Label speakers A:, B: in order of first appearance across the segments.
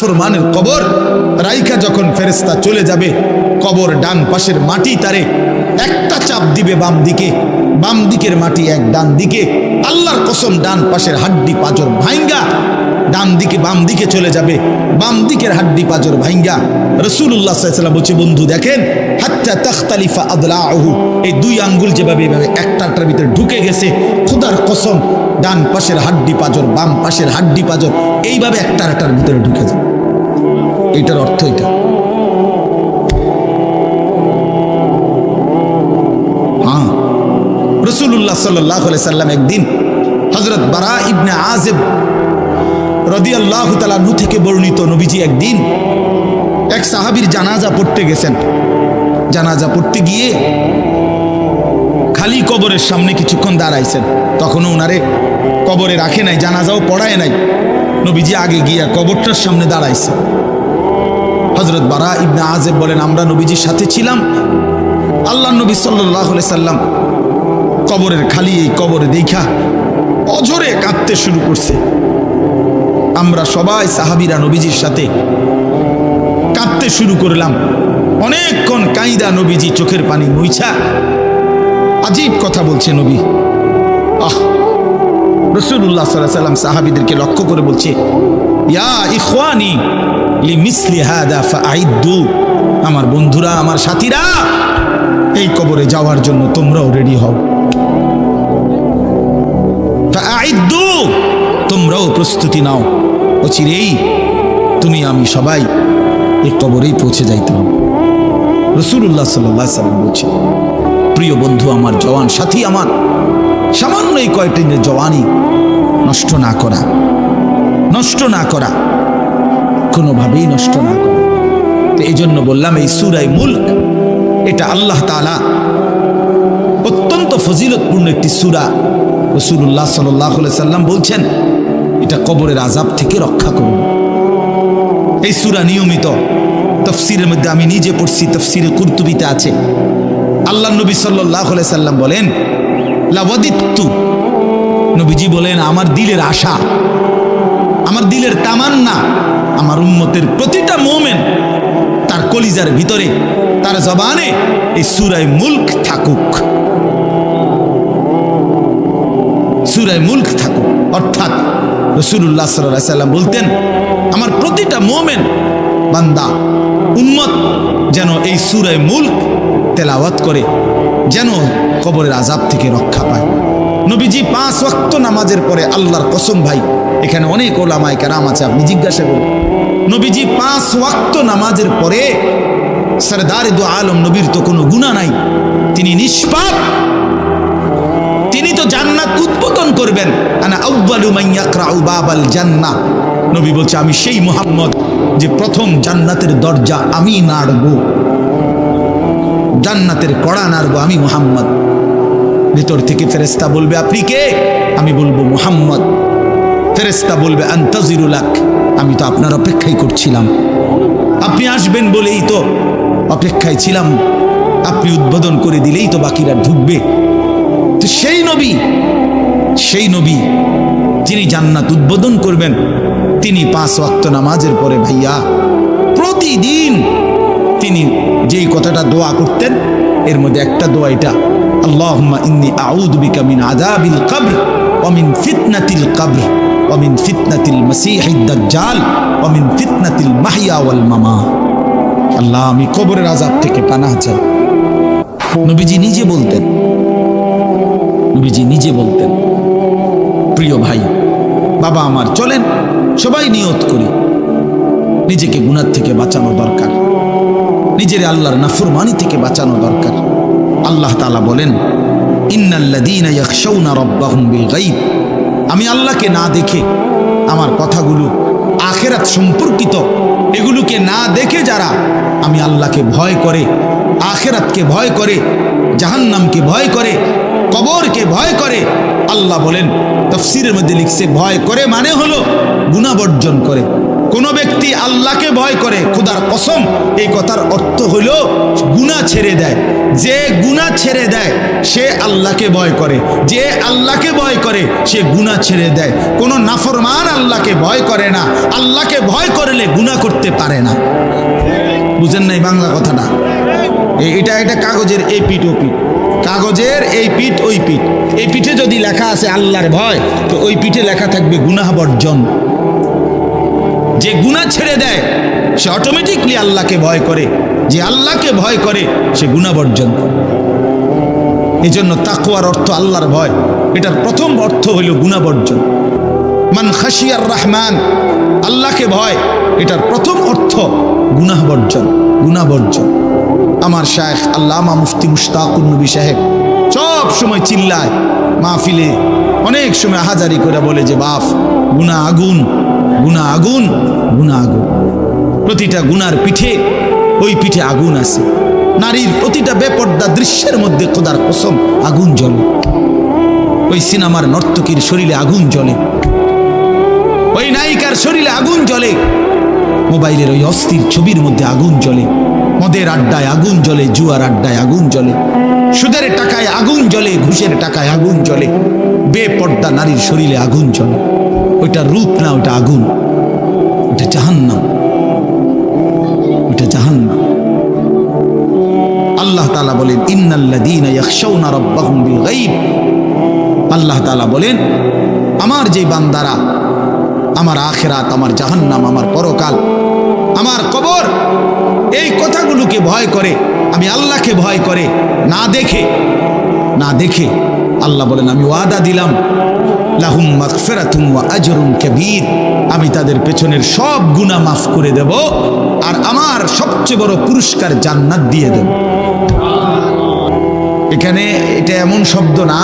A: নাফরমানের কবর রাইখা যখন ফেরেশতা চলে যাবে, কবর ডান পাশের মাটি তারে একটা চাপ দিবে বাম দিকে, বাম দিকের মাটি এক ডান দিকে, আল্লাহর কসম ডান পাশের হাড্ডি পাঁজর ভাঙ্গা ডান দিকে বাম দিকে চলে যাবে, বাম দিকের হাড্ডি পাঁজর ভাঙ্গা। রাসূলুল্লাহ সাল্লাল্লাহু আলাইহি ওয়াসাল্লাম বলছে, বন্ধু দেখেন, হাত্তা তাখতালিফা আদলাউহু, এই দুই আঙ্গুল যেভাবে এভাবে একটার ভিতরে ঢুকে গেছে, খোদার কসম ডান পাশের হাড্ডি পাঁজর বাম পাশের হাড্ডি পাঁজর এইভাবে একটার ভিতরে ঢুকে যায়। এটার অর্থ এটা। হ্যাঁ, রাসূলুল্লাহ সাল্লাল্লাহু আলাইহি সাল্লাম একদিন হযরত বারা ইবনে আযিব রাদিয়াল্লাহু তাআলা আনহু থেকে বর্ণিত, নবীজি একদিন এক সাহাবীর জানাজা পড়তে গেছেন। জানাজা পড়তে গিয়ে খালি কবরের সামনে কিছুক্ষণ দাঁড়াইছেন, তখনও ওনারে কবরে রাখে নাই, জানাজাও পড়ায় নাই। নবীজি আগে গিয়া কবরটার সামনে দাঁড়াইছে। হযরত বারা ইবনে আযিব বলেন, আমরা নবীজির সাথে ছিলাম। আল্লাহর নবী সাল্লাল্লাহু আলাইহি সাল্লাম কবরের খালি এই কবরে দেখা অঝরে কাঁদতে শুরু করছে। আমরা সবাই সাহাবীরা নবীজির সাথে কাঁদতে শুরু করলাম। অনেকক্ষণ কাইদা নবীজি চোখের পানি মুইছা আজীব কথা বলছে নবী। রাসূলুল্লাহ সাল্লাল্লাহু আলাইহি সাল্লাম সাহাবীদেরকে লক্ষ্য করে বলছে, ইয়া ইখওয়ানি লিমিসলি হাদা ফাআইদ্দু, আমার বন্ধুরা, আমার সাথীরা, এই কবরে যাওয়ার জন্য তোমরাও রেডি হও। ফাআইদ্দু, তোমরাও প্রস্তুতি নাও, অচিরেই তুমি আমি সবাই এই কবরেই পৌঁছে যাইতে হবে। রাসূলুল্লাহ সাল্লাল্লাহু আলাইহি সাল্লাম বলছে, প্রিয় বন্ধু আমার, জওয়ান সাথী আমার, সামান্য এই কয়দিনের জওয়ানি নষ্ট না করা, নষ্ট না করা, কোনোভাবেই নষ্ট না করা। তো এই জন্য বললাম, এই সূরা মুলক এটা আল্লাহ তাআলা অত্যন্ত ফজিলতপূর্ণ একটি সূরা। রাসূলুল্লাহ সাল্লাল্লাহু আলাইহি সাল্লাম বলছেন, এটা কবরের আযাব থেকে রক্ষা করবে। এই সূরা নিয়মিত তাফসীরের মধ্যে আমি নিজে পড়ছি, তাফসীরে কুরতুবীতে আছে। আল্লাহর নবী সাল্লাল্লাহু আলাইহি সাল্লাম বলেন, লাওয়াদিতু, নবীজি বলেন, আমার দিলের আশা, আমার দিলের তামান্না, আমার উম্মতের প্রতিটা মুমিন তার কলিজার ভিতরে, তার জবানে এই সূরা মুলক থাকুক, সূরা মুলক থাকুক। অর্থাৎ রাসূলুল্লাহ সাল্লাল্লাহু আলাইহি সাল্লাম বলতেন, আমার প্রতিটা মুমিন বান্দা উম্মত যেন এই সূরা মুলক তেলাওয়াত করে, যেন কবরের আযাব থেকে রক্ষা পায়। নবীজি 5 ওয়াক্ত নামাজের পরে, আল্লাহর কসম ভাই, এখানে অনেক ওলামায়ে কেরাম আছে, আপনি জিজ্ঞাসা করুন, নবীজি 5 ওয়াক্ত নামাজের পরে, সরদারে দু আলম নবীর তো কোনো গুনাহ নাই, তিনি নিষ্পাপ, তিনি তো জান্নাত উদ্বোধন করবেন। আনা আউয়ালু মান ইয়াকরাউ বাবাল জান্নাহ, নবী বলছে, আমি সেই মুহাম্মদ যে প্রথম জান্নাতের দরজা আমি নাড়ব, জান্নাতের কড়া নাড়ব আমি মুহাম্মদ। ভিতর থেকে ফেরেশতা বলবে, আপনি কে? আমি বলবো মুহাম্মদ। ফেরেশতা বলবে, আনতাজিরু লাক, আমি তো আপনার অপেক্ষাই করছিলাম, আপনি আসবেন বলেই তো অপেক্ষায় ছিলাম, আপনি উদ্বোধন করে দিলেই তো বাকিরা ঢুকবে। তো সেই নবী যিনি জান্নাত উদ্বোধন করবেন, তিনি 5 ওয়াক্ত নামাজের পরে ভাইয়া প্রতিদিন তিনি যেই কথাটা দোয়া করতেন, এর মধ্যে একটা দোয়া এটা, আল্লাহুম্মা ইন্নী আউযু বিকা মিন আযাবিল কবর ওয়া মিন ফিতনাতিল কবর ওয়া মিন ফিতনাতিল মাসীহিদ দাজ্জাল ওয়া মিন ফিতনাতিল মাহইয়া ওয়াল মামাত। আল্লাহ, আমি কবরের আযাব থেকে পানাহ চাই। নবীজি নিজে বলতেন, নবীজি নিজে বলতেন। প্রিয় ভাই, বাবা আমার, চলেন সবাই নিয়ত করি, নিজেকে গুনাহ থেকে বাঁচানো দরকার, নিজের আল্লাহর নাফরমানি থেকে বাঁচানো দরকার। আল্লাহ তাআলা বলেন, ইন্নাল্লাযীনা ইয়াখশাউনা রাব্বাহুম বিল গায়ব, আমি আল্লাহকে না দেখে, আমার কথাগুলো আখিরাত সম্পর্কিত, এগুলোকে না দেখে যারা আমি আল্লাহকে ভয় করে, আখিরাতকে ভয় করে, জাহান্নামকে ভয় করে, কবরকে ভয় করে, আল্লাহ বলেন, তাফসীরের মধ্যে লিখছে, ভয় করে মানে হলো গুনাহ বর্জন করে। কোন ব্যক্তি আল্লাহকে ভয় করে, খোদার কসম এই কথার অর্থ হইল গুনাহ ছেড়ে দেয়। যে গুনাহ ছেড়ে দেয় সে আল্লাহকে ভয় করে, যে আল্লাহকে ভয় করে সে গুনাহ ছেড়ে দেয়। কোনো নাফরমান আল্লাহকে ভয় করে না, আল্লাহকে ভয় করলে গুনাহ করতে পারে না। বুঝেন নাই বাংলা কথাটা? এটা কাগজের এই পিঠ ও পিঠ, কাগজের এই পিঠ ওই পিঠ। এই পিঠে যদি লেখা আছে আল্লাহর ভয়, তো ওই পিঠে লেখা থাকবে গুনাহ বর্জন। যে গুনাহ ছেড়ে দেয় সে অটোমেটিকলি আল্লাহকে ভয় করে, যে আল্লাহকে ভয় করে সে গুনাহ বর্জন করে। এই জন্য তাকওয়ার অর্থ আল্লাহর ভয়, এটার প্রথম অর্থ হইল গুনাহ বর্জন। মান খাশিয়ার রহমান, আল্লাহকে ভয়, এটার প্রথম অর্থ গুনাহ বর্জন, গুনাহ বর্জন। আমার শায়েখ আল্লামা মুফতি মুশতাকুর নবী সাহেব সব সময় চিল্লায় মাহফিলে, অনেক সময় হাজারি করে বলে যে বাপ গুনাহ আগুন, গুনাহ আগুন, গুনাহ আগুন। প্রতিটা গুনার পিঠে ওই পিঠে আগুন আছে। নারীর প্রতিটা বেপর্দা দৃশ্যের মধ্যে খোদার কসম আগুন জ্বলে। ওই সিনেমার নর্তকীর শরীরে আগুন জ্বলে, ওই নায়িকার শরীরে আগুন জ্বলে, মোবাইলের ওই অস্থির ছবির মধ্যে আগুন জ্বলে, মদের আড্ডায় আগুন জ্বলে, জুয়ার আড্ডায় আগুন জ্বলে, সুদের টাকায় আগুন জ্বলে, ঘুষের টাকায় আগুন জ্বলে, বেপর্দা নারীর শরীরে আগুন জ্বলে। ওইটা রূপ না, ওইটা আগুন, ওইটা জাহান্নাম, ওইটা জাহান্নাম। আল্লাহ তাআলা বলেন ইন্নাল্লাযীনা ইয়াখশাউনা রাব্বাহুম বিল গায়ব, আল্লাহ তাআলা বলেন আমার যে বান্দারা আমার আখিরাত, আমার জাহান্নাম, আমার পরকাল, আমার কবর, এই কথাগুলোকে ভয় করে, আমি আল্লাহকে ভয় করে, না দেখে, না দেখে আল্লাহ বলেন আমি ওয়াদা দিলাম লাহুম মাগফিরাতুন ওয়া আজরুন কাবীর, আমি তাদের পেছনের সব গুনাহ মাফ করে দেব আর আমার সবচেয়ে বড় পুরস্কার জান্নাত দিয়ে দেব। এখানে এটা এমন শব্দ না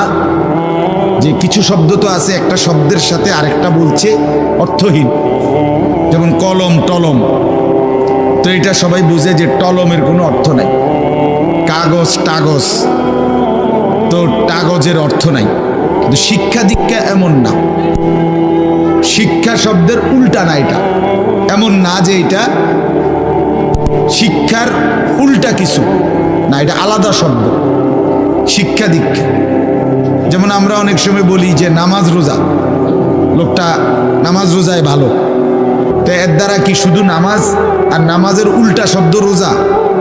A: যে কিছু শব্দ তো আছে একটা শব্দের সাথে আরেকটা বলছে অর্থহীন, যেমন কলম টলম, তো এটা সবাই বুঝে যে টলমের কোনো অর্থ নাই। কাগজ টাগজ, তো কাগজের অর্থ নাই। কিন্তু শিক্ষা দীক্ষা এমন না, শিক্ষা শব্দের উল্টা না, এটা এমন না যে এটা শিক্ষার উল্টা কিছু না, এটা আলাদা শব্দ। শিক্ষা দীক্ষা যেমন আমরা অনেক সময় বলি যে নামাজ রোজা, লোকটা নামাজ রোজায় ভালো, তো এর দ্বারা কি শুধু নামাজ আর নামাজের উল্টা শব্দ রোজা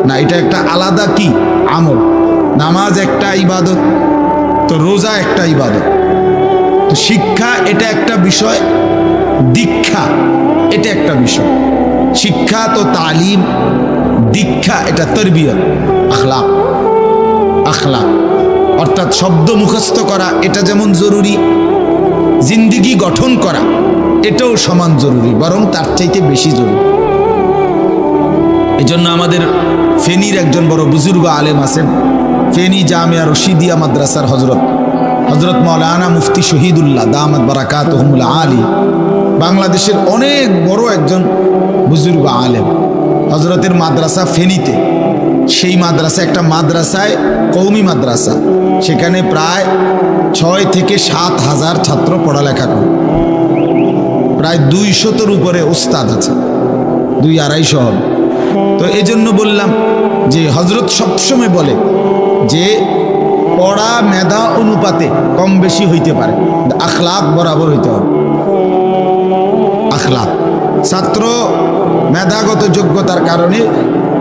A: না, এটা একটা আলাদা কি আমল। নামাজ একটা ইবাদত, তো রোজা একটা ইবাদত। তো শিক্ষা এটা একটা বিষয়, দীক্ষা এটা একটা বিষয়। শিক্ষা তো তালিম, দীক্ষা এটা তরবিয়ত, আখলাক। আখলাক অর্থাৎ শব্দ মুখস্থ করা এটা যেমন জরুরি, জিন্দিগি গঠন করা এটাও সমান জরুরি, বরং তার চাইতে বেশি জরুরি। এই জন্য আমাদের ফেনীর একজন বড় বুজুর্গ আলেম আছেন, ফেনী জামিয়া রশিদিয়া মাদ্রাসার হজরত মাওলানা মুফতি শহীদুল্লাহ দামাত বারাকাতুহুমুল আলী, বাংলাদেশের অনেক বড় একজন বুজুর্গ আলেম। হজরতের মাদ্রাসা ফেনীতে, সেই মাদ্রাসা একটা মাদ্রাসায় কওমি মাদ্রাসা, সেখানে প্রায় 6 থেকে 7 হাজার ছাত্র পড়ালেখা করে, প্রায় 200-র উপরে ওস্তাদ আছে, 200-250 হবে। তো এই জন্য বললাম যে হজরত সবসময় বলে যে পড়া মেধা অনুপাতে কম বেশি হইতে পারে, আখলাক বরাবর হইতে হবে। আখলাক, ছাত্র মেধাগত যোগ্যতার কারণে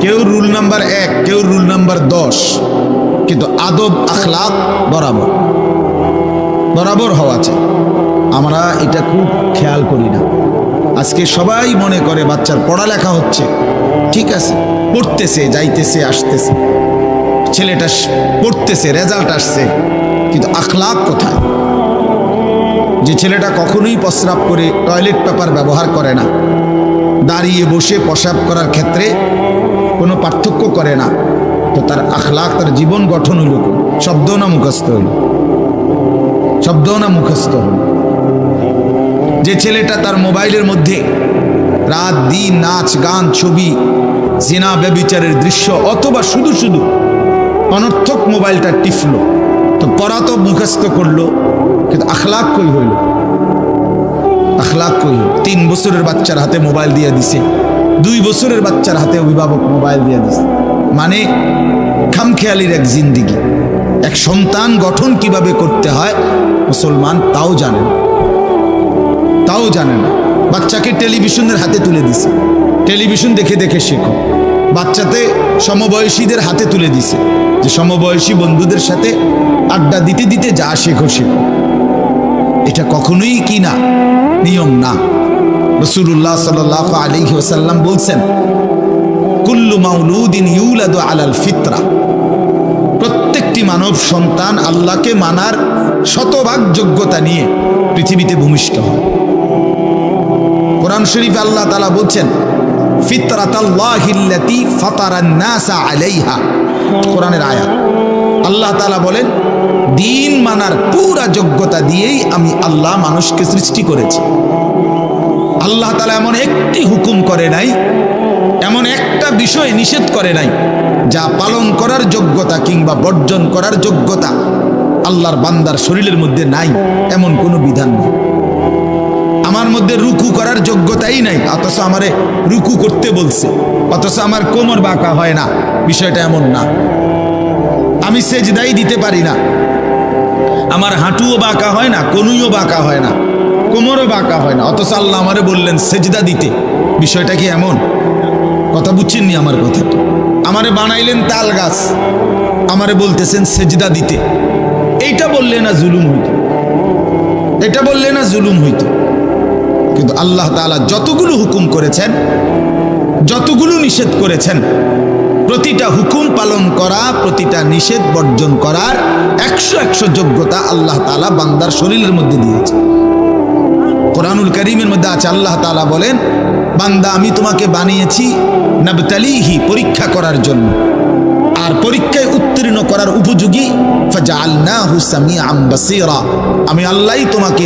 A: কেউ রুল নাম্বার 1, কেউ রুল নাম্বার 10, কিন্তু আদব আখলাক বরাবর বরাবর হওয়া চাই। আমরা এটা খুব খেয়াল করি না। আজকে সবাই মনে করে বাচ্চার পড়ালেখা হচ্ছে, ঠিক আছে, পড়তেছে, যাইতেছে, আসতেছে, ছেলেটা পড়তেছে, রেজাল্ট আসছে, কিন্তু আখলাক কোথায়? যে ছেলেটা কখনোই প্রস্রাব করে টয়লেট পেপার ব্যবহার করে না, দাঁড়িয়ে বসে প্রস্রাব করার ক্ষেত্রে কোনো পার্থক্য করে না, তো তার আখলাক, তার জীবন গঠন হইল, শব্দ না মুখস্থ হইল, শব্দ না মুখস্থ হইল। যে ছেলেটা তার মোবাইলের মধ্যে রাত দিন নাচ গান ছবি জিনা ব্যভিচারের দৃশ্য অথবা শুধু শুধু অনর্থক মোবাইলটা টিপলো, তো পড়া তো মুখস্থ করলো, কিন্তু আখলাক কই হইল? আখলাক কই হইল? 3 বছরের বাচ্চার হাতে মোবাইল দিয়ে দিছে, 2 বছরের বাচ্চার হাতে অভিভাবক মোবাইল দিয়ে দিচ্ছে। মানে খামখেয়ালির এক জিন্দিগি। এক সন্তান গঠন কিভাবে করতে হয় মুসলমান তাও জানেন, তাও জানেন। বাচ্চাকে টেলিভিশনের হাতে তুলে দিছে, টেলিভিশন দেখে দেখে শেখো। বাচ্চাতে সমবয়সীদের হাতে তুলে দিছে যে সমবয়সী বন্ধুদের সাথে আড্ডা দিতে দিতে যা শেখো শেখো। এটা কখনোই কি না, নিয়ম না। রাসূলুল্লাহ সাল্লাল্লাহু আলাইহি ওয়াসাল্লাম বলছেন, কুল্লু মাউলুদিন ইউলাদু আলাল ফিতরা, প্রত্যেকটি মানব সন্তান আল্লাহকে মানার শতভাগ যোগ্যতা নিয়ে পৃথিবীতে ভূমিষ্ঠ হয়। কোরআন শরীফে আল্লাহ তাআলা বলছেন, ফিতরাতাল্লাহিল্লাতী ফাতারান নাসা আলাইহা, কোরআনের আয়াত। আল্লাহ তাআলা বলেন, দিন মানার পুরা যোগ্যতা দিয়েই আমি আল্লাহ মানুষকে সৃষ্টি করেছি। আল্লাহ তাআলা এমন একটি হুকুম করে নাই, এমন একটা বিষয় নিষেধ করে নাই যা পালন করার যোগ্যতা কিংবা বর্জন করার যোগ্যতা আল্লাহর বান্দার শরীরের মধ্যে নাই, এমন কোনো বিধান নেই। আমার মধ্যে রুকু করার যোগ্যতাই নাই, অথচ আমারে রুকু করতে বলছে, অথচ আমার কোমর বাঁকা হয় না, বিষয়টা এমন না। আমি সেজদাই দিতে পারি না, আমার হাঁটুও বাঁকা হয় না, কনুইও বাঁকা হয় না, কোমরও বাঁকা হয় না, অথচ আল্লাহ আমারে বললেন সেজদা দিতে। বিষয়টা কি এমন? কথা বুঝছেননি আমার কথাটা? আমারে বানাইলেন তাল গাছ, আমারে বলতেছেন সেজদা দিতে। এইটা বললে না জুলুম হইত, এটা বললে না জুলুম হইত। কিন্তু আল্লাহ তাআলা যতগুলো হুকুম করেছেন, যতগুলো নিষেধ করেছেন, প্রতিটা হুকুম পালন করা, প্রতিটা নিষেধ বর্জন করার 100 যোগ্যতা আল্লাহ তাআলা বান্দার শরীরের মধ্যে দিয়েছে। কোরআনুল কারীমের মধ্যে আছে, আল্লাহ তাআলা বলেন, বান্দা আমি তোমাকে বানিয়েছি নাবতালিহি, পরীক্ষা করার জন্য, আর পরীক্ষায় উত্তীর্ণ করার উপযোগী। ফাজআলনাহু সামিআন বাসীরা, আমি আল্লাহই তোমাকে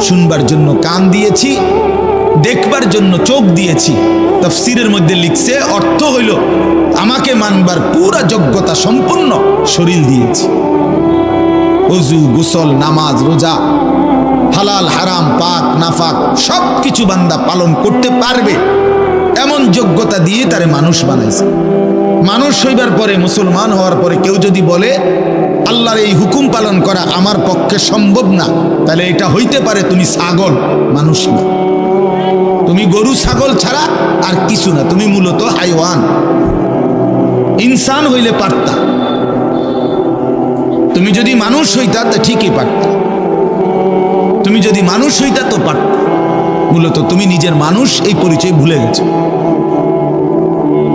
A: শুনবার জন্য কান দিয়েছি, দেখবার জন্য চোখ দিয়েছি। তাফসীরের মধ্যে লিখছে, অর্থ হইল আমাকে মানবার পুরা যোগ্যতা সম্পন্ন শরীর দিয়েছি। ওযু, গোসল, নামাজ, রোজা, হালাল হারাম, পাক নাফাক সব কিছু বান্দা পালন করতে পারবে এমন যোগ্যতা দিয়ে তারে মানুষ বানাইছে। মানুষ হইবার পরে, মুসলমান হওয়ার পরে কেউ যদি বলে আল্লাহর এই হুকুম পালন করা আমার পক্ষে সম্ভব না, তাহলে এটা হইতে পারে তুমি ছাগল, মানুষ না। তুমি গরু ছাগল ছাড়া আর কিছু না, তুমি মূলত হাইওয়ান। ইনসান হইলে পারতা, তুমি যদি মানুষ হইতা তো ঠিকই পারতা, তুমি যদি মানুষ হইতা তো পারতা। মূলত তুমি নিজের মানুষ এই পরিচয় ভুলে গেছো।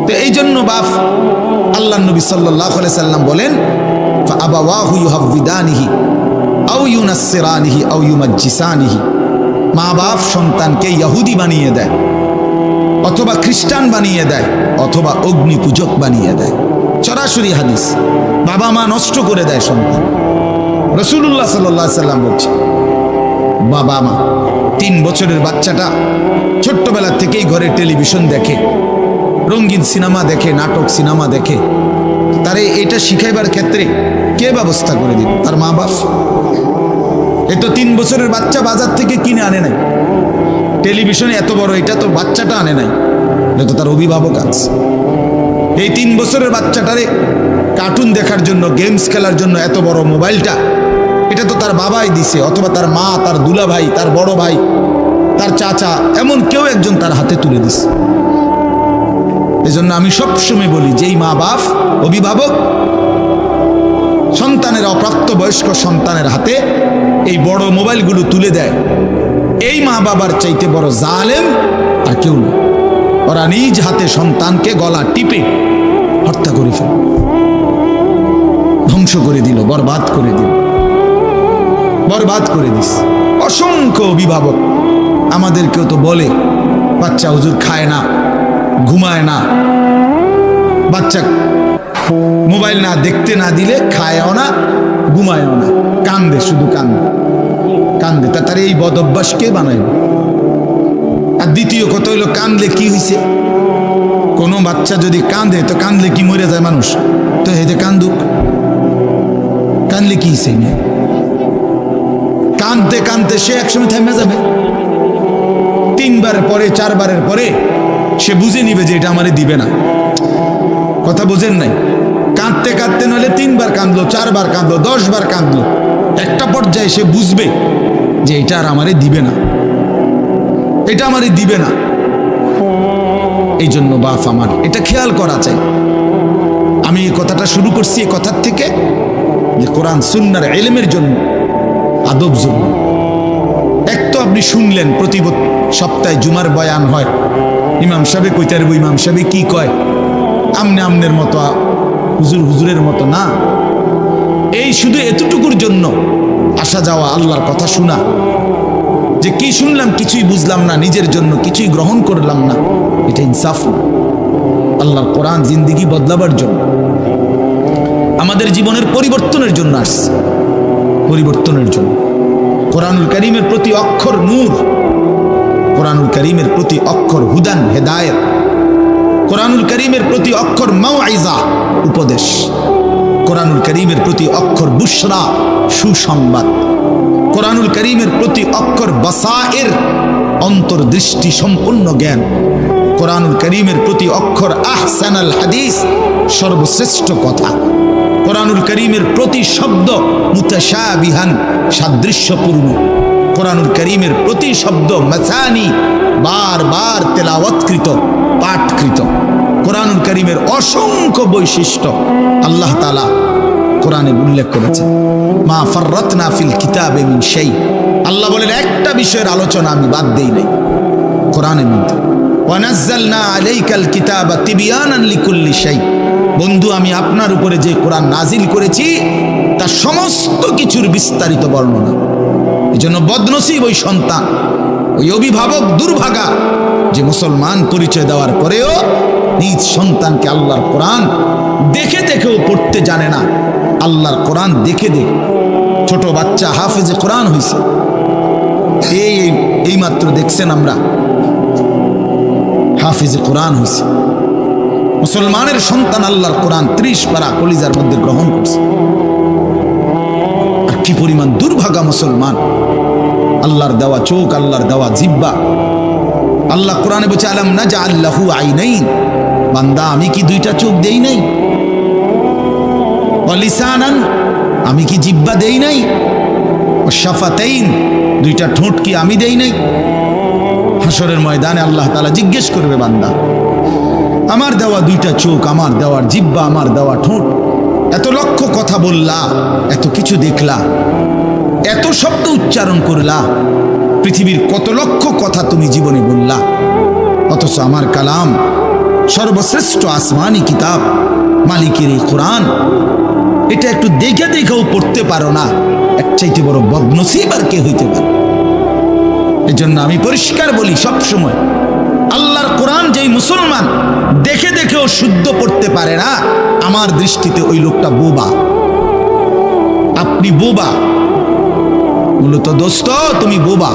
A: তো এই জন্য বাপ আল্লাহ নবী সাল্লাল্লাহু আলাইহি সাল্লাম বলেন, ফাআবাওয়াহু ইউহাব্বিদানিহি আও ইউনাসসিরানিহি আও ইউমাজ্জিসানিহি, মা বাপ সন্তানকে ইহুদি বানিয়ে দেয়, অথবা খ্রিস্টান বানিয়ে দেয়, অথবা অগ্নি পূজক বানিয়ে দেয়। সরাসরি হাদিস। বাবা মা নষ্ট করে দেয় সন্তান। রাসূলুল্লাহ সাল্লাল্লাহু আলাইহি সাল্লাম বলছে, বাবা মা 3 বছরের বাচ্চাটা ছোট্টবেলা থেকেই ঘরে টেলিভিশন দেখে, রঙিন সিনেমা দেখে, নাটক সিনেমা দেখে, তারে এটা শিখাইবার ক্ষেত্রে কে ব্যবস্থা করে দিল? তার মা বাপ। এ তো 3 বছরের বাচ্চা বাজার থেকে কিনে আনে নাই, টেলিভিশনে এত বড় এটা তো বাচ্চাটা আনে নাই, এটা তো তার অভিভাবক আছে। এই 3 বছরের বাচ্চাটারে কার্টুন দেখার জন্য, গেমস খেলার জন্য এত বড় মোবাইলটা, এটা তো তার বাবাই দিছে, অথবা তার মা, তার দুলা ভাই, তার বড় ভাই, তার চাচা, এমন কেউ একজন তার হাতে তুলে দিছে। এজন্য আমি সবসময় বলি, যেই মা বাপ অভিভাবক সন্তানের, অপ্রাপ্তবয়স্ক সন্তানের হাতে এই বড় মোবাইলগুলো তুলে দেয়, এই মা বাবার চাইতে বড় জালেম আর কেউ নেই। ওরা নিজ হাতে সন্তানকে গলা টিপে হত্যা করে ফেল, ধ্বংস করে দিল, বরবাদ করে দিল, বরবাদ করে দিস। অসংখ্য অভিভাবক আমাদেরকেও তো বলে, বাচ্চা হুজুর খায় না, ঘুমায় না, বাচ্চা মোবাইল না দেখতে না দিলে খায়ও না, ঘুমায়ও না, কান্দে, শুধু কান্দে কান্দে। তার এই বদ অভ্যাস কে বানাইল? আর দ্বিতীয় কথা হইল, কান্দলে কি হয়েছে? কোনো বাচ্চা যদি কান্দে, তো কান্দলে কি মরে যায় মানুষ? তো হেতে কান্দুক, কান্দলে কি হয়েছে? কানতে কানতে সে একসময় থেমে যাবে। 3 বারের পরে, 4 বারের পরে সে বুঝে নিবে যে এটা আমারে দিবে না। কথা বোঝেন নাই? কাঁদতে কাঁদতে নইলে 3 বার কাঁদলো, 4 বার কাঁদলো, 10 বার কাঁদলো, একটা পর্যায়ে সে বুঝবে যে এটা আর আমারে দিবে না, এটা আমারে দিবে না। এই জন্য বাপ আমার এটা খেয়াল করা চাই। আমি এই কথাটা শুরু করছি এই কথার থেকে যে কোরআন সুন্নাহর ইলমের জন্য, আদব জন্য। এক তো আপনি শুনলেন প্রতি সপ্তাহে জুমার বয়ান হয়, ইমাম সাহেব কইতে পারবো ইমাম সাহেব কি কয়, আমনে আমনের মতো, হুজুর হুজুরের মতো না। এই শুধু এতটুকুর জন্য আসা যাওয়া, আল্লাহর কথা শোনা, যে কি শুনলাম কিছুই বুঝলাম না, নিজের জন্য কিছুই গ্রহণ করলাম না, এটা ইনসাফ না। আল্লাহর কোরআন জিন্দেগি বদলাবার জন্য, আমাদের জীবনের পরিবর্তনের জন্য আসছে, পরিবর্তনের জন্য। কোরআনুল কারীমের প্রতি অক্ষর নূর, কোরআনুল কারীমের প্রতি অক্ষর হুদান হেদায়েত, কোরআনুল কারীমের প্রতি অক্ষর মাউইজা উপদেশ, কোরআনুল কারীমের প্রতি অক্ষর বুশরা সুসংবাদ, কোরআনুল কারীমের প্রতি অক্ষর বাসায়ের অন্তর্দৃষ্টি সম্পূর্ণ জ্ঞান, কোরআনুল কারীমের প্রতি অক্ষর আহসানাল হাদিস সর্বশ্রেষ্ঠ কথা, কোরআনুল কারীমের প্রতি শব্দ মুতাশাবিহান সাদৃশ্যপূর্ণ, কোরআনুল কারীমের প্রতি শব্দ মাসানি বারবার তেলাওয়াতকৃত পাঠকৃত। কোরআনুল কারীমের অসংখ্য বৈশিষ্ট্য আল্লাহ তাআলা কোরআনে উল্লেখ করেছেন। মা ফাররাতনা ফিল কিতাবে মিন শাই, আল্লাহ বলেন একটা বিষয়ের আলোচনা আমি বাদ দেই নাই কোরআনের মধ্যে। ওয়া নাযালনা আলাইকাল কিতাবা তিবয়ানান লিকুল্লি শাই, বন্ধু আমি আপনার উপরে যে কোরআন নাজিল করেছি তার সমস্ত কিছুর বিস্তারিত বর্ণনা। এজন্য বদনসিব ওই সন্তান, ওই অভিভাবক দুর্ভাগা যে মুসলমান পরিচয় দেওয়ার পরেও নিজ সন্তানকে আল্লাহর কোরআন দেখে দেখেও পড়তে জানে না। আল্লাহর কোরআন দেখে দেখে ছোট বাচ্চা হাফেজে কোরআন হয়েছে, এই মাত্র দেখছেন আমরা হাফেজে কোরআন হয়েছে। মুসলমানের সন্তান আল্লাহর কোরআন 30 পারা কলিজার মধ্যে গ্রহণ করছে। আর কি পরিমাণ দুর্ভাগা মুসলমান! আল্লাহর দেওয়া চোখ, আল্লাহর দেওয়া জিহ্বা। আল্লাহ কোরআনে বলছে আলাম নাজআল লাহু আইনাইন, বান্দা আমি কি 2টা চোখ দেই নাই? ওয়া লিসানান, আমি কি জিহ্বা দেই নাই? ওয়া শাফাতাইন, 2টা ঠোঁট কি আমি দেই নাই? হাসরের ময়দানে আল্লাহ তাআলা জিজ্ঞেস করবে বান্দা আমার দেওয়া 2টা চোখ, আমার দেওয়ার জিহ্বা, আমার দেওয়া ঠোঁট, এত লক্ষ কথা বললা, এত কিছু দেখলা, এত শব্দ উচ্চারণ করলা, পৃথিবীর কত লক্ষ কথা তুমি জীবনে বললা, অথচ আমার কালাম সর্বশ্রেষ্ঠ আসমানি কিতাব মালিকের এই কোরআন, এটা একটু দেখে দেখেও পড়তে পারো না, এর চাইতে বড় বদনসিব আর কে হইতে পারে? এজন্য আমি পরিষ্কার বলি সবসময়, আল্লাহর কোরআন যেই মুসলমান দেখে দেখেও শুদ্ধ পড়তে পারে না, আমার দৃষ্টিতে ওই লোকটা বোবা। আপনি বোবা, মূলত দোস্ত তুমি বোবা।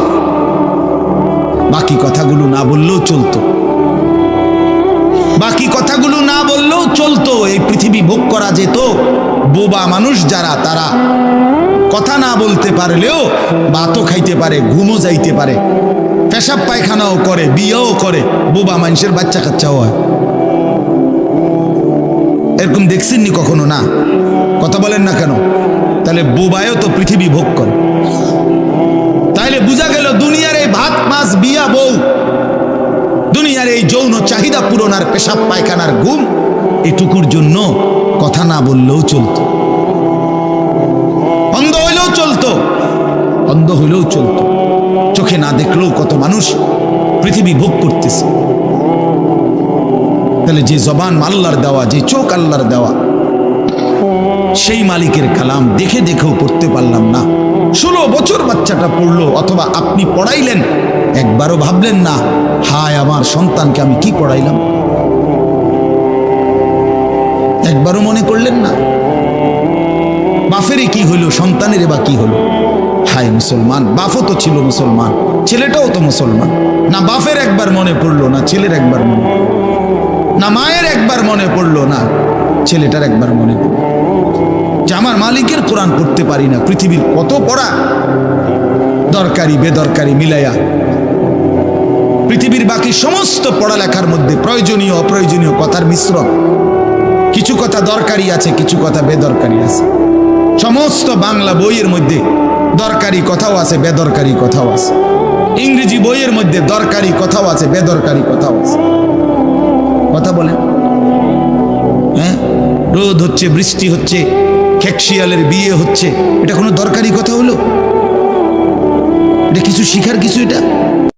A: বাকি কথাগুলো না বললেও চলতো, বাকি কথাগুলো না বললেও চলতো, এই পৃথিবী ভোগ করা যেত। বোবা মানুষ যারা, তারা কথা না বলতে পারলেও ভাতও খাইতে পারে, ঘুমও যাইতে পারে, পেশাব পায়খানাও করে, বিয়েও করে, বোবা মানুষের বাচ্চা কাচ্চাও হয়। এরকম দেখছেননি কখনো? না, কথা বলেন না কেন? তাহলে বোবায়ও তো পৃথিবী ভোগ করে। তাইলে বোঝা গেল দুনিয়ার এই ভাত মাছ বিয়া বউ, দুনিয়ার এই যৌন চাহিদা পূরণ আর পেশাব পায়খানার ঘুম, এটুকুর জন্য কথা না বললেও চলতো, অন্ধ হইলেও চলতো, অন্ধ হইলেও চলতো, চোখে না দেখলেও কত মানুষ পৃথিবী ভোগ করতেছে। তাহলে যে জবান আল্লাহর দেওয়া, যে চোখ আল্লাহর দেওয়া, সেই মালিকের কালাম দেখে দেখেও পড়তে পারলাম না। 16 বছর বাচ্চাটা পড়লো, অথবা আপনি পড়াইলেন, একবারও ভাবলেন না হায় আমার সন্তানকে আমি কি পড়াইলাম? একবারও মনে করলেন না বাফেরই কি হইল, সন্তানের বা কি হলো? হায় মুসলমান, বাপও তো ছিল মুসলমান, ছেলেটাও তো মুসলমান। না বাপের একবার মনে পড়লো, না ছেলের একবার মনে পড়লো, না মায়ের একবার মনে পড়লো, না ছেলেটার একবার মনে পড়লো যে আমার মালিকের কোরআন পড়তে পারি না। পৃথিবীর কত পড়া, দরকারি বেদরকারি মিলাইয়া পৃথিবীর বাকি সমস্ত পড়ালেখার মধ্যে প্রয়োজনীয় অপ্রয়োজনীয় কথার মিশ্রণ। কিছু কথা দরকারি আছে, কিছু কথা বেদরকারি আছে। সমস্ত বাংলা বইয়ের মধ্যে দরকারি কথাও আছে, বেদরকারি কথাও আছে। ইংরেজি বইয়ের মধ্যে দরকারি কথাও আছে, বেদরকারি কথাও আছে। কথা বলেন, হ্যাঁ? রোদ হচ্ছে, বৃষ্টি হচ্ছে, খেকশিয়ালের বিয়ে হচ্ছে, এটা কোনো দরকারি কথা হলো? এটা কিছু শিখার কিছু এটা?